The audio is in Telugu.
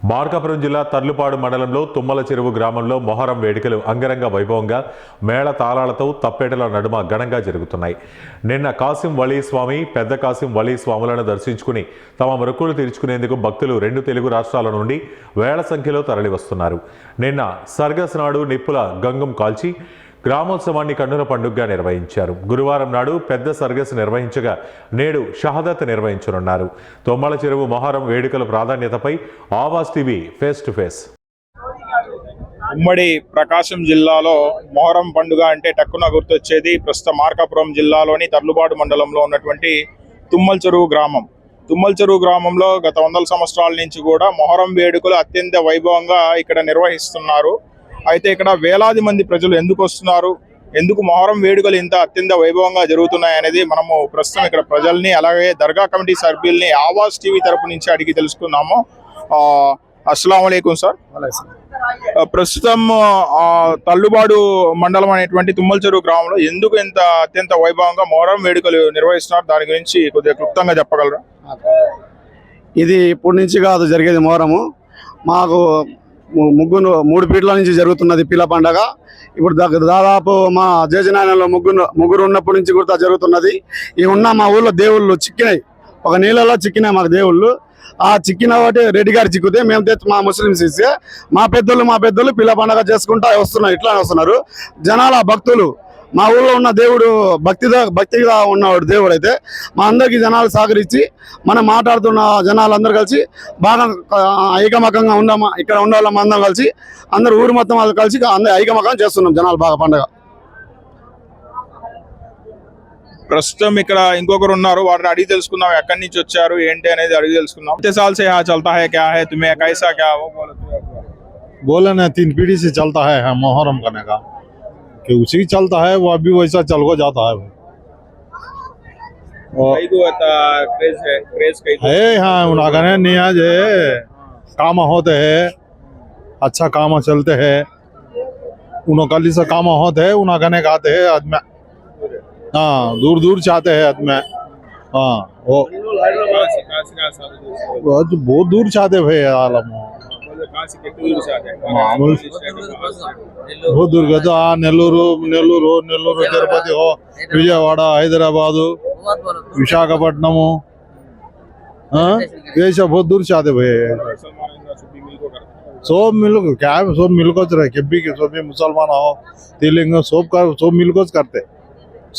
మార్కాపురం జిల్లా తర్లుపాడు మండలంలో తుమ్మల చెరువు గ్రామంలో మొహరం వేడుకలు అంగరంగ వైభవంగా మేళ తాళాలతో తప్పేటల నడుమ ఘనంగా జరుగుతున్నాయి. నిన్న కాసిం వలీ స్వామి, పెద్ద కాసిం వలీ స్వాములను దర్శించుకుని తమ మొక్కులు తీర్చుకునేందుకు భక్తులు 2 తెలుగు రాష్ట్రాల నుండి వేల సంఖ్యలో తరలివస్తున్నారు. నిన్న సర్గస్ నాడు నిప్పుల గంగం కాల్చి గ్రామోత్సవాన్ని కన్నుల పండుగగా నిర్వహించారు. గురువారం నాడు పెద్ద సర్గస్ నిర్వహించగా నేడు షహదత్ నిర్వహించనున్నారు. తొమ్మల చెరువు మొహరం వేడుకల ప్రాధాన్యతపై Awaaz TV face to face. ఉమ్మడి ప్రకాశం జిల్లాలో మొహరం పండుగ అంటే టక్కున గుర్తొచ్చేది ప్రస్తుత మార్కాపురం జిల్లాలోని తర్లుబాడు మండలంలో ఉన్నటువంటి తుమ్మల చెరువు గ్రామం. తుమ్మల చెరువు గ్రామంలో గత 100 సంవత్సరాల నుంచి కూడా మొహరం వేడుకలు అత్యంత వైభవంగా ఇక్కడ నిర్వహిస్తున్నారు. అయితే ఇక్కడ వేలాది మంది ప్రజలు ఎందుకు వస్తున్నారు, ఎందుకు మొహరం వేడుకలు ఇంత అత్యంత వైభవంగా జరుగుతున్నాయి అనేది మనము ప్రస్తుతం ఇక్కడ ప్రజల్ని, అలాగే దర్గా కమిటీ సభ్యుల్ని ఆవాజ్ టీవీ తరపు నుంచి అడిగి తెలుసుకున్నాము. అస్సలాము అలైకుం సార్. ప్రస్తుతం తల్లుబాడు మండలం అనేటువంటి తుమ్మల చెరువు గ్రామంలో ఎందుకు ఇంత అత్యంత వైభవంగా మొహరం వేడుకలు నిర్వహిస్తున్నారు, దాని గురించి కొద్దిగా క్లుప్తంగా చెప్పగలరా? ఇది ఇప్పటి నుంచి కాదు జరిగేది మొహరము. మాకు 3 పీట్ల నుంచి జరుగుతున్నది పీల పండగ. ఇప్పుడు దాదాపు మా జేజనాయనలో ముగ్గురు ఉన్నప్పటి నుంచి కూడా జరుగుతున్నది. ఈ ఉన్న మా ఊళ్ళో దేవుళ్ళు చిక్కినాయి, ఒక నీళ్ళలో చిక్కినాయి మాకు దేవుళ్ళు. ఆ చిక్కిన వాటి రెడ్డి గారు చిక్కితే మేము మా ముస్లిమ్స్ ఇస్తే మా పెద్దలు పీల పండగ చేసుకుంటా వస్తున్నారు. ఇట్లానే వస్తున్నారు జనాల భక్తులు. మా ఊళ్ళో ఉన్న దేవుడు భక్తిగా ఉన్నవాడు దేవుడు అయితే మా అందరికీ జనాలు సహకరించి మనం మాట్లాడుతున్న జనాలందరూ కలిసి బాగా ఐకమకంగా ఉన్నామా, ఇక్కడ ఉన్న వాళ్ళం అందరం కలిసి అందరు ఊరు మొత్తం వాళ్ళు కలిసి అందరు ఐకమకం చేస్తున్నాం జనాలు బాగా పండుగ. ప్రస్తుతం ఇక్కడ ఇంకొకరు ఉన్నారు, వారిని అడిగి తెలుసుకుందాం ఎక్కడి నుంచి వచ్చారు ఏంటి అనేది అడిగి తెలుసుకుందాం. कितने साल से यहाँ चलता है, क्या है, तुम्हें कैसा क्या वो बोले ना 3 पीढ़ी से चलता है मोहरम करने का, कि उसी चलता है वो अभी वैसा चल को जाता है हाँ उन्होंने निया जे काम होते है, अच्छा काम चलते है, उन्होंने से काम होते है, उन्होंने आते है आदमी हाँ दूर दूर चाहते हैं आदमी हाँ वो बहुत दूर चाहते भाई आलम बहुत दूर का तो नेल्लूरू तिरुपति हो, विजयवाड़ा, हैदराबाद, विशाखापट्टनम ये सब बहुत दूर चाहते भाई. सब मिल को रहे, सब भी मुसलमान हो, तेलंग सब मिल को करते.